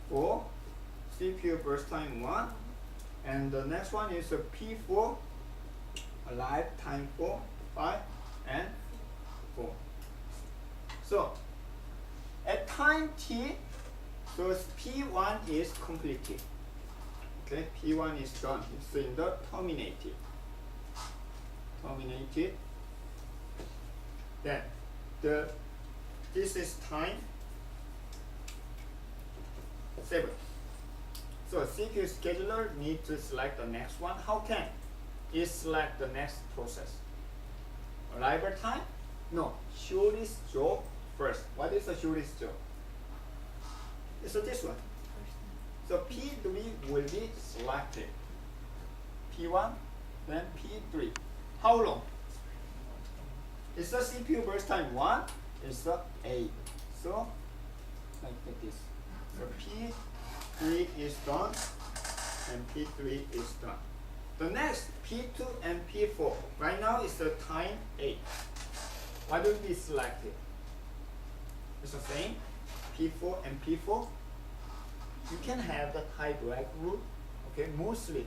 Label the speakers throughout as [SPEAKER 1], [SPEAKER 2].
[SPEAKER 1] for CPU burst time 1, and the next one is a P4 alive time 4, 5, and 4. So at time t, so P1 is completed. Okay, P1 is done. It's in the terminated. Then this is time 7. So CPU scheduler needs to select the next one. How can it select the next process? Arrival time? No, shortest job first. What is the shortest job? It's this one. So P3 will be selected. P1, then P3. How long? It's the CPU burst time 1, it's the A. So like this. So P3 is done, and P3 is done. The next P2 and P4. Right now it's the time 8. What will be selected? It's the same. P4 and P4. You can have the tie break rule. Okay, mostly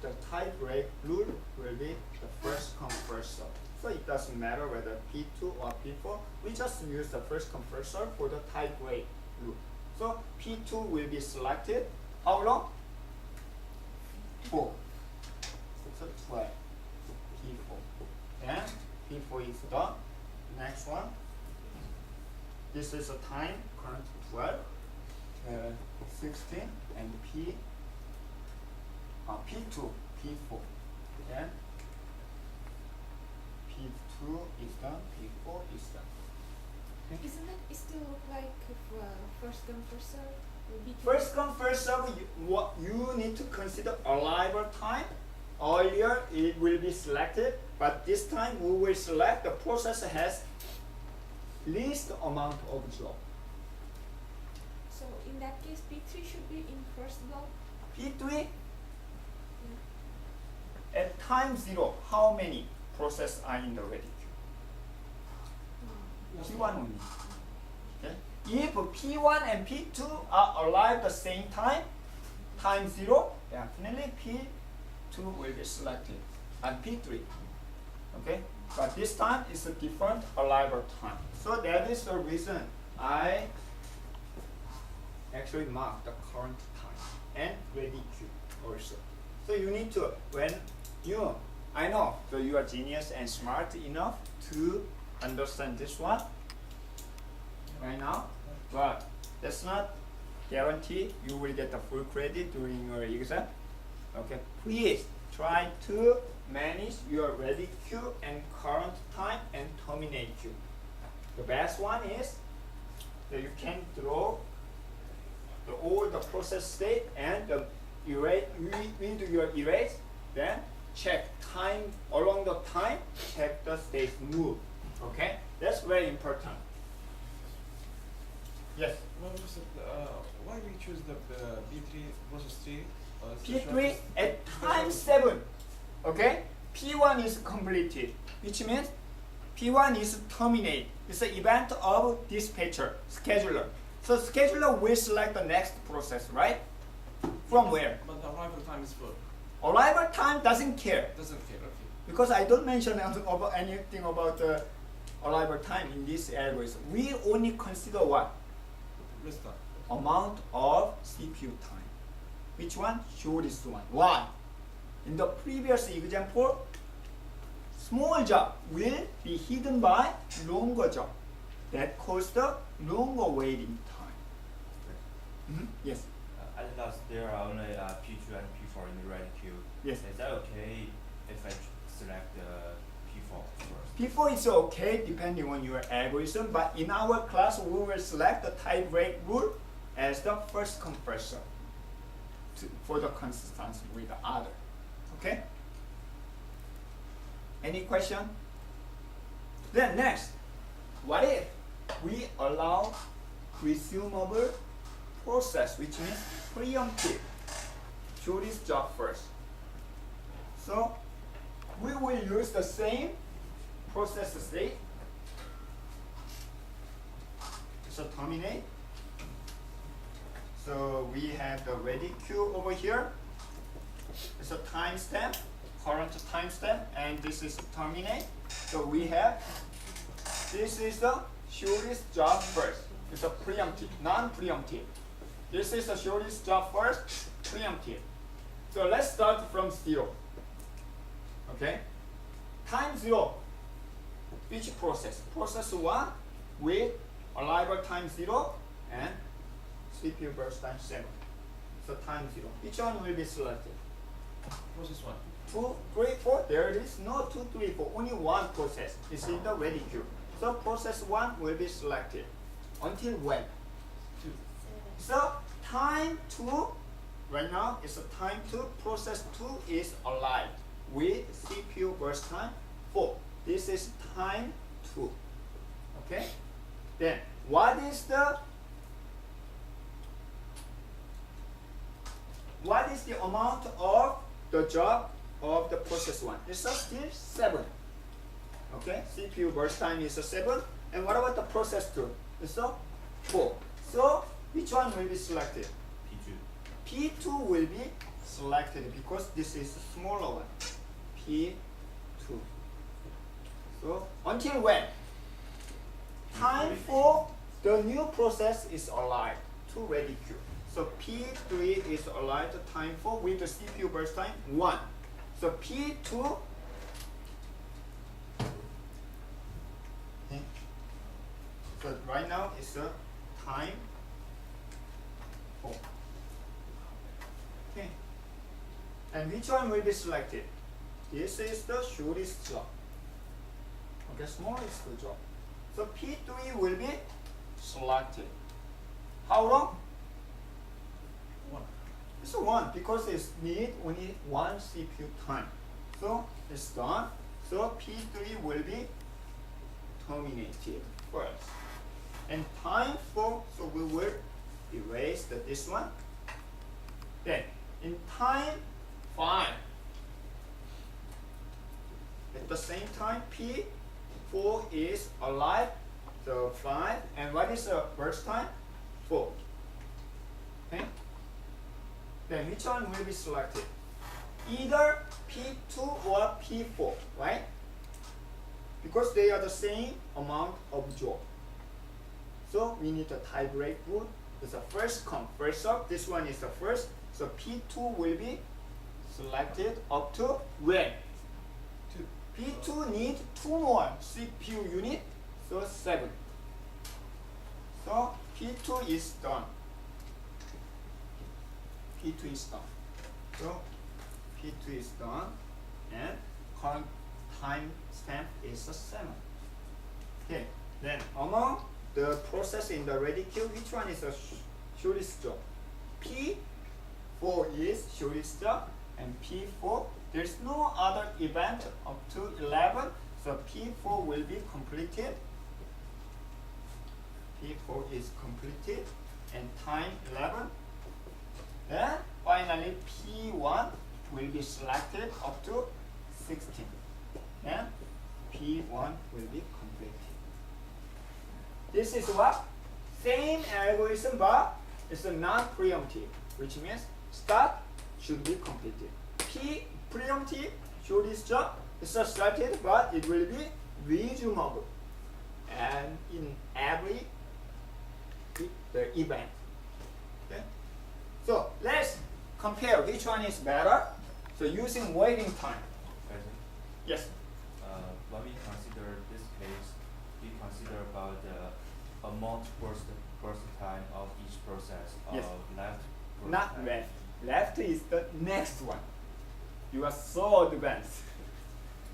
[SPEAKER 1] the tie break rule will be the first come first serve. So it doesn't matter whether P2 or P4. We just use the first come first serve for the tie break rule. So P2 will be selected. How long? 4. So 12. P4. And P4 is done. Next one. This is a time current 12. 16 and P2, P4, then P2 is done, P4 is done. Okay.
[SPEAKER 2] Isn't it still look like first come first serve?
[SPEAKER 1] First come first serve. You need to consider arrival time. Earlier it will be selected, but this time we will select the process has least amount of job.
[SPEAKER 2] So in that case, P3 should be in first block.
[SPEAKER 1] P3 at time 0, how many processes are in the ready queue? P1 only. Okay. If P1 and P2 are alive at the same time, time 0, definitely P2 will be selected and P3. Okay, but this time is a different arrival time. So that is the reason I actually mark the current time and ready queue also. So you need to, I know that you are genius and smart enough to understand this one right now, but that's not guarantee you will get the full credit during your exam. Okay, please try to manage your ready queue and current time and terminate queue. The best one is that you can draw all the process state and the into your erase, then check time along the time, check the state move. Okay, that's very important. Yes.
[SPEAKER 3] Why we choose the B3 process 3?
[SPEAKER 1] P3 at time 7. Okay, P1 is completed, which means P1 is terminate. It's an event of dispatcher, scheduler. So scheduler will select the next process, right? From where?
[SPEAKER 3] But the arrival time is full.
[SPEAKER 1] Arrival time doesn't care.
[SPEAKER 3] Doesn't care, okay.
[SPEAKER 1] Because I don't mention anything about the arrival time in this algorithm. We only consider what?
[SPEAKER 3] Restart.
[SPEAKER 1] Amount of CPU time. Which one? Shortest one. Why? In the previous example, small job will be hidden by longer job. That causes the longer waiting time. Yes.
[SPEAKER 4] At last, there are only P2 and P4 in the ready queue.
[SPEAKER 1] Yes.
[SPEAKER 4] Is that okay if I select the P4 first?
[SPEAKER 1] P4 is okay depending on your algorithm, but in our class we will select the tie break rule as the first come first serve for the consistency with the other. Okay? Any question? Then next, what if we allow presumable process, which means preemptive, shortest job first. So we will use the same process state. So terminate. So we have the ready queue over here. It's a timestamp, current timestamp, and this is terminate. So we have, this is the shortest job first. It's a preemptive, non-preemptive. This is the shortest job first, preemptive. So let's start from 0. Okay? Time 0. Which process? Process 1 with arrival time 0 and CPU burst time 7. So time 0. Which one will be selected?
[SPEAKER 3] Process 1.
[SPEAKER 1] 2, 3, 4. There is no 2, 3, 4. Only one process is in the ready queue. So process 1 will be selected. Until when?
[SPEAKER 3] 2.
[SPEAKER 1] So time 2, right now it's a time 2. Process 2 is alive with CPU burst time 4. This is time 2. Okay? Then what is the amount of the job of the process 1? It's still 7. Okay? CPU burst time is a 7. And what about the process 2? It's a 4. So which one will be selected?
[SPEAKER 4] P2.
[SPEAKER 1] P2 will be selected because this is a smaller one. P2. So until when? Time for the new process is alive to ready queue. So P3 is alive to time 4 with the CPU burst time 1. So P2 okay. So right now it's a time 4. Okay. And which one will be selected? This is the shortest job. Okay, smallest job. So P3 will be selected. How long?
[SPEAKER 3] 1.
[SPEAKER 1] It's a 1 because it's need only one CPU time. So it's done. So P3 will be terminated first. And time 4, so we will erase this one. Then in time 5, at the same time P4 is alive, so 5, and what is the burst time? 4. Okay? Then which one will be selected? Either P2 or P4, right? Because they are the same amount of job. So we need a tie break rule. It's a first come, first serve. This one is the first. So P2 will be selected up to when?
[SPEAKER 3] 2.
[SPEAKER 1] P2 needs 2 more CPU unit, so 7. So P2 is done. P2 is done. So P2 is done, and current time stamp is a 7. Okay. Then among the process in the ready queue, which one is the shortest job? P4 is shortest job, and P4 there's no other event up to 11, so P4 will be completed. P4 is completed, and time 11. Then finally P1 will be selected up to 16. Then P1 will be completed. This is what? Same algorithm, but it's a non-preemptive, which means start should be completed. P preemptive shortest job is started, but it will be resumable, and in every the event. Okay. So let's compare which one is better. So using waiting time.
[SPEAKER 4] Present.
[SPEAKER 1] Yes.
[SPEAKER 4] When we consider this case, we consider about the amount burst time of each process of
[SPEAKER 1] Yes.
[SPEAKER 4] left burst
[SPEAKER 1] Not
[SPEAKER 4] time.
[SPEAKER 1] left. Left is the next one. You are so advanced.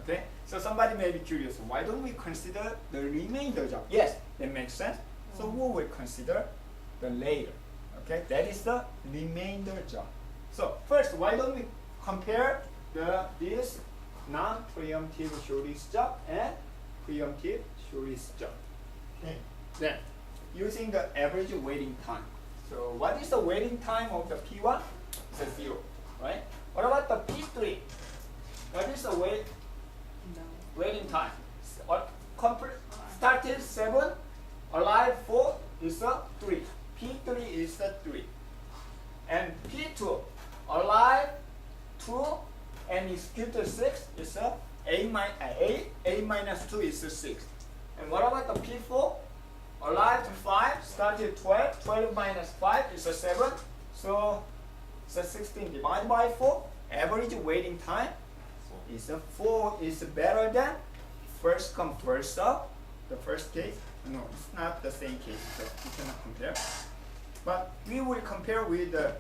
[SPEAKER 1] Okay? So somebody may be curious, why don't we consider the remainder job? Yes, that makes sense. So we will consider the later. Okay? That is the remainder job. So first, why don't we compare this non-preemptive shortest job and preemptive shortest job. Okay. Then using the average waiting time. So what is the waiting time of the P1? It's a 0, right? What about the P3? What is the waiting time? What started 7, alive 4 is a 3. P3 is a 3. and executed 6 is a minus 2 is 6. And what about the P4? Alive to 5, started 12, 12 minus 5 is 7. So 16 divided by 4, average waiting time is 4 is better than first come first serve. The first case, no, it's not the same case, so we cannot compare. But we will compare with the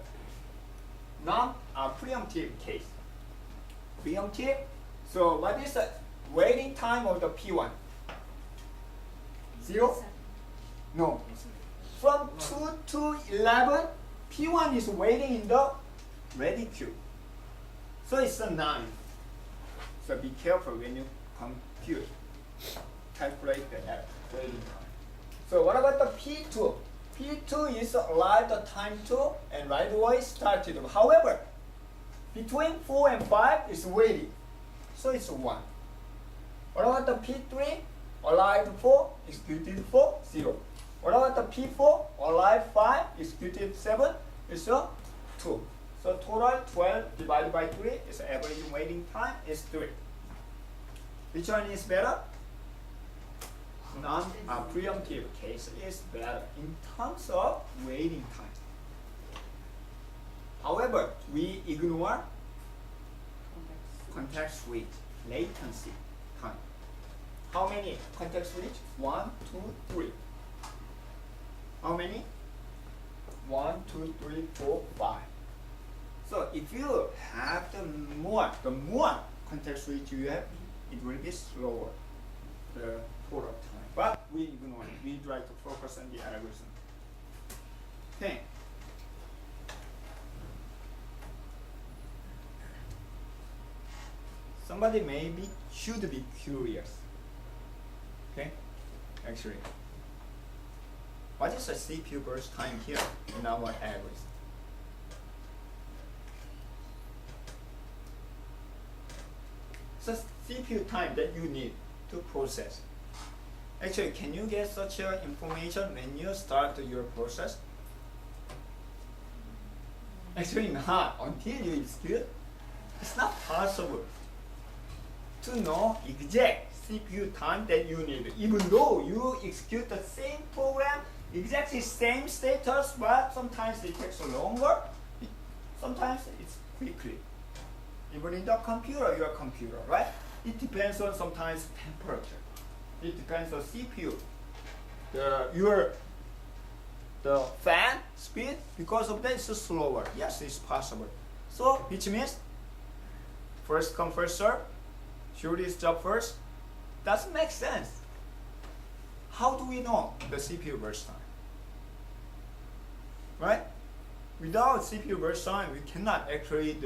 [SPEAKER 1] non-preemptive case. Preemptive, so what is the waiting time of the P1? 0? No. From 2 to 11, P1 is waiting in the ready queue. So it's a 9. So be careful when you compute, calculate the waiting time. So what about the P2? P2 is alive the time 2 and right away started. However, between 4 and 5 is waiting. So it's 1. What about the P3? Alive 4, executed 4, 0. What about the P4? Alive 5, executed 7, is 2. So total 12 divided by 3 is average waiting time is 3. Which one is better? Non-preemptive case is better in terms of waiting time. However, we ignore context switch latency time. How many context switch? 1, 2, 3. How many? 1, 2, 3, 4, 5. So if you have the more context switch you have, it will be slower, the total time. But we ignore it. We try to focus on the algorithm. Okay. Somebody should be curious. Okay? Actually, what is the CPU burst time here in our algorithm? So CPU time that you need to process. Actually, can you get such information when you start your process? Actually not, until you execute. It's not possible to know exact CPU time that you need, even though you execute the same program, exactly same status, but sometimes it takes longer, sometimes it's quickly. Even in the computer, your computer, right? It depends on sometimes temperature. It depends on CPU. The fan speed, because of that, it's slower. Yes, it's possible. So, which means first come, first serve. Shoot this job first. Doesn't make sense. How do we know the CPU burst time? Right? Without CPU burst time, we cannot actually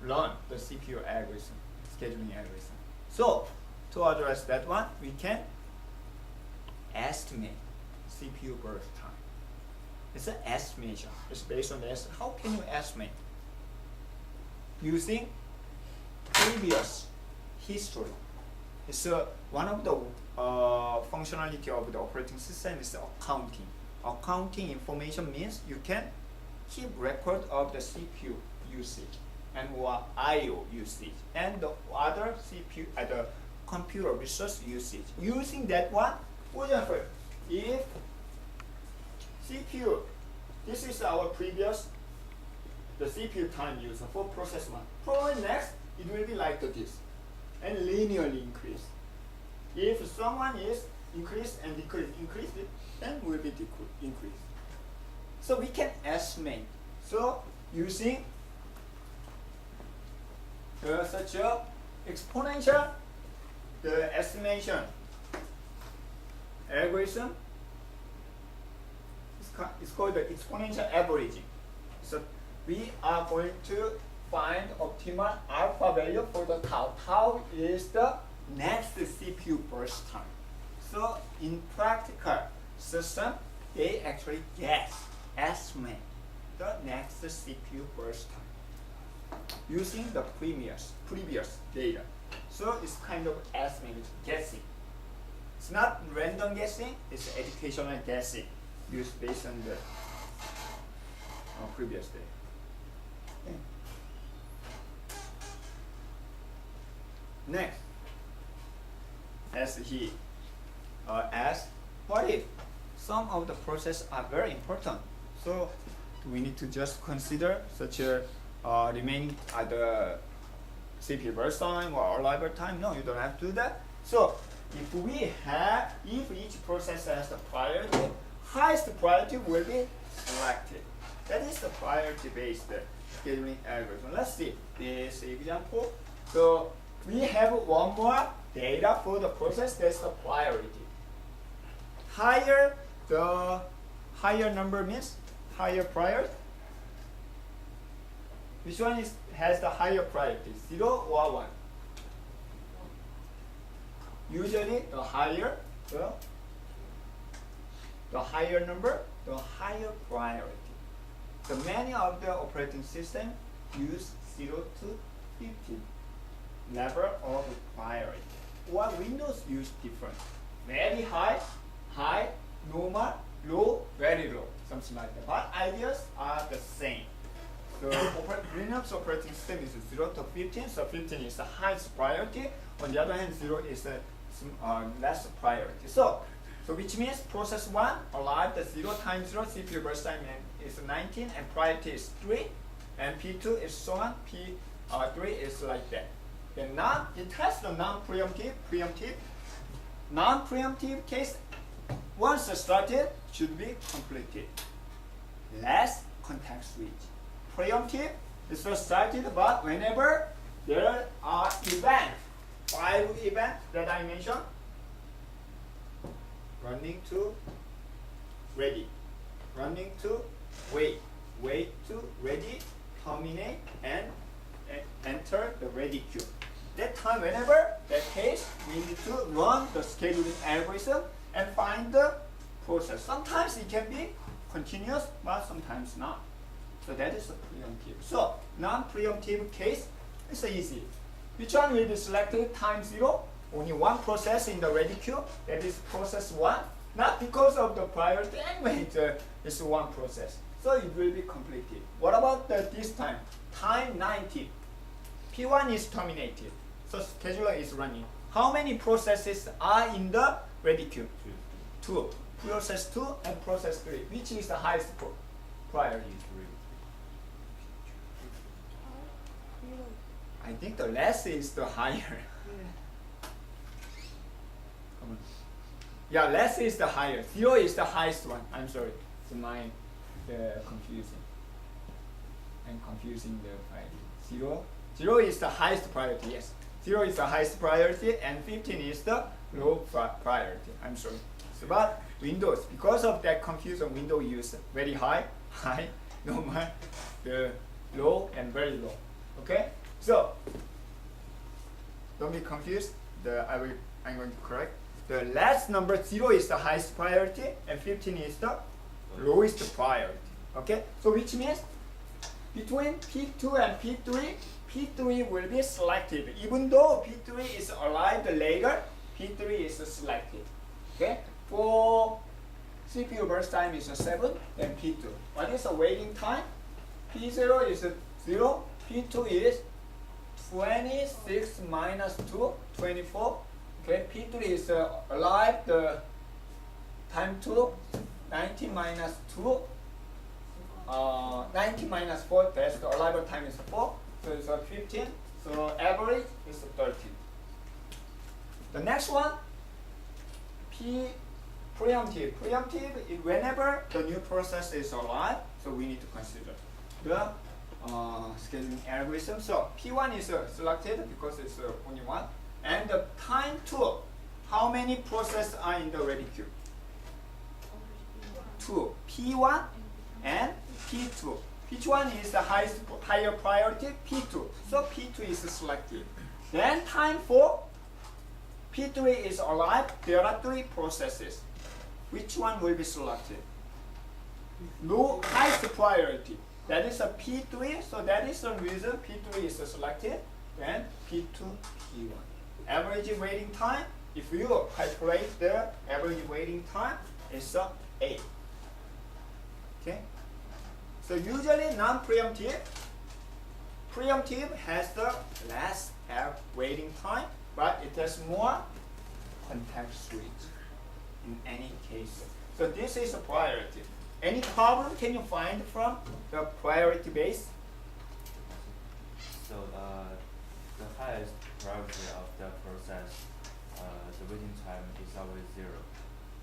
[SPEAKER 1] run the CPU algorithm, scheduling algorithm. So, to address that one, we can estimate CPU burst time. It's an estimation. It's based on the estimate. How can you estimate? Using previous history. It's one of the functionality of the operating system is accounting. Accounting information means you can keep record of the CPU usage and I/O usage and the other CPU the computer resource usage. Using that one, for example, if CPU, this is our previous the CPU time used for process 1. For next, it will be like this and linearly increase. If someone is increase and decrease, increase it, then will be increase. So we can estimate. So using such a exponential the estimation algorithm is called the exponential averaging. So we are going to find optimal alpha value for the tau. Tau is the next CPU burst time. So in practical system, they actually estimate the next CPU burst time using the previous data. So it's kind of estimate, guessing. It's not random guessing, it's educational guessing used based on the previous data. Okay. Next, as he asked, what if some of the process are very important? So we need to just consider such a remaining the CPU burst time or arrival time. No, you don't have to do that. So if each process has the priority, highest priority will be selected. That is the priority based scheduling algorithm. Let's see this example. So we have one more data for the process. That's the priority. The higher number means higher priority. Which one has the higher priority, 0 or 1? Usually the higher number, the higher priority. So many of the operating systems use 0 to 50 level of priority. Or Windows use different. Very high, normal, low, very low, something like that. But ideas are the same. So Linux operating system is 0 to 15, so 15 is the highest priority. On the other hand, 0 is the less priority. So which means process 1 arrived at 0 times 0, CPU burst time is 19, and priority is 3, and P2 is so on, P3 is like that. Then it has the non-preemptive, non-preemptive case. Once started, should be completed. Less context switch. Preemptive is started, but whenever there are events, 5 events that I mentioned, running to ready, running to wait, wait to ready, terminate, and enter the ready queue. That time, whenever that case, we need to run the scheduling algorithm and find the process. Sometimes it can be continuous, but sometimes not. So that is the preemptive. So non-preemptive case is easy. Which one will be selected? Time 0. Only one process in the ready queue. That is process 1. Not because of the priority. Anyway, it's one process. So it will be completed. What about this time? Time 90. P1 is terminated. So scheduler is running. How many processes are in the ready queue? 2. Process 2 and process 3. Which is the highest priority? I think the less is the higher. Come on. Yeah, less is the higher. 0 is the highest one. I'm sorry. It's mine confusing. I'm confusing the priority. 0 is the highest priority, yes. 0 is the highest priority and 15 is the low priority. I'm sorry. So, but Windows, because of that confusion, Windows use very high, normal, the low and very low. Okay? So don't be confused. I'm going to correct. The last number 0 is the highest priority and 15 is the lowest priority. Okay? So which means between P2 and P3, P3 will be selected. Even though P3 is arrived later, P3 is selected. Okay? For CPU burst time is 7, then P2. What is the waiting time? P0 is 0, P2 is 26 minus 2, 24. Okay, P3 is alive, the time 2, 90 minus 2, 90 minus 4, that's the arrival time is 4, so it's 15, so average is 13. The next one, preemptive. Preemptive is whenever the new process is alive, so we need to consider the scheduling algorithm. So P1 is selected because it's only one. And the time 2, how many processes are in the ready queue? 2. P1 and P2. Which one is the higher priority? P2. So P2 is selected. Then time 4, P3 is alive. There are 3 processes. Which one will be selected? Low, highest priority. That is a P3, so that is the reason P3 is selected, then P2, P1. Average waiting time, if you calculate the average waiting time, is 8. Okay? So usually non-preemptive, preemptive has the less waiting time, but it has more context switch in any case. So this is a priority. Any problem can you find from the priority base?
[SPEAKER 4] So the highest priority of the process, the waiting time is always 0,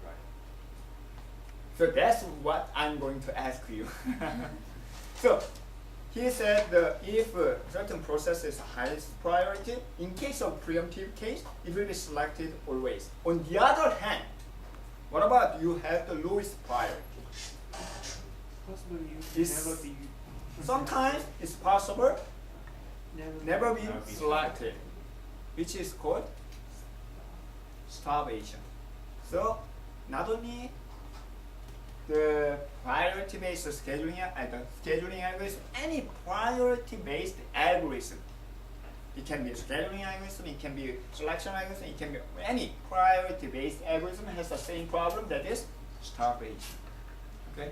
[SPEAKER 4] right?
[SPEAKER 1] So that's what I'm going to ask you. So he said that if a certain process is highest priority, in case of preemptive case, it will be selected always. On the other hand, what about you have the lowest priority?
[SPEAKER 5] Possible you
[SPEAKER 1] It's-
[SPEAKER 5] never be
[SPEAKER 1] Sometimes it's possible, never been
[SPEAKER 4] Never be
[SPEAKER 1] selected, which is called starvation. So not only the priority-based scheduling, the scheduling algorithm, any priority-based algorithm. It can be a scheduling algorithm, it can be a selection algorithm, it can be any priority-based algorithm has the same problem, that is starvation. Okay?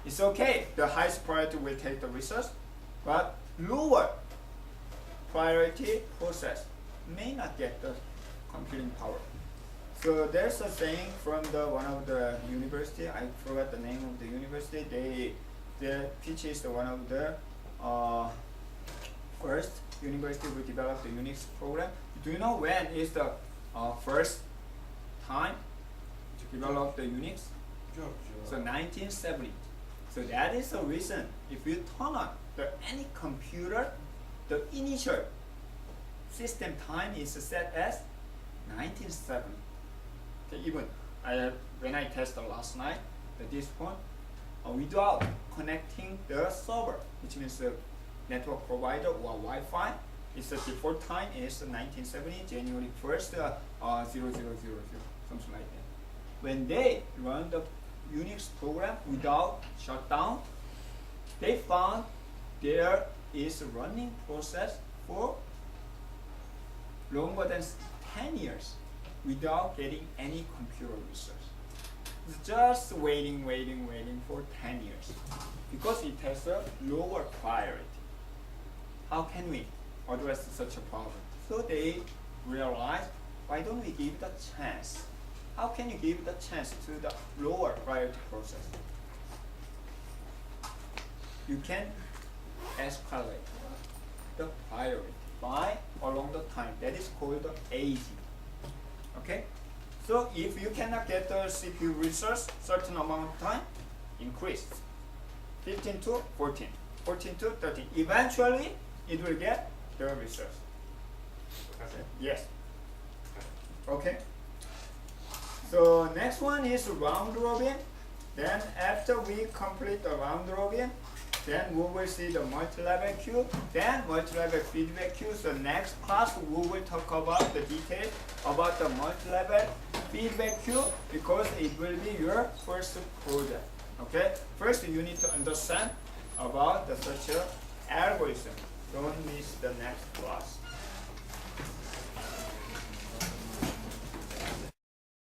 [SPEAKER 1] It's okay, the highest priority will take the resource, but lower priority process may not get the computing power. So there's a saying from the one of the university, I forgot the name of the university, they teaches the one of the first university who developed the Unix program. Do you know when is the first time to develop the Unix? So 1970. So that is the reason if you turn on any computer, the initial system time is set as 1970. Okay, even when I tested last night, this phone, without connecting the server, which means the network provider or Wi-Fi, its default time is 1970, January 1st, 0000, something like that. When they run the Unix program without shutdown, they found there is a running process for longer than 10 years without getting any computer resource. It's just waiting for 10 years because it has a lower priority. How can we address such a problem? So they realized, why don't we give the chance? How can you give the chance to the lower priority process? You can escalate the priority by along the time. That is called the aging. Okay? So if you cannot get the CPU resource certain amount of time, increase 15 to 14, 14 to 13. Eventually, it will get the resource.
[SPEAKER 5] Okay.
[SPEAKER 1] Yes. Okay. So next one is round robin. Then after we complete the round robin, then we will see the multi-level queue, then multi-level feedback queue. So next class we will talk about the details about the multi-level feedback queue because it will be your first project. Okay. First you need to understand about the such a algorithm. Don't miss the next class.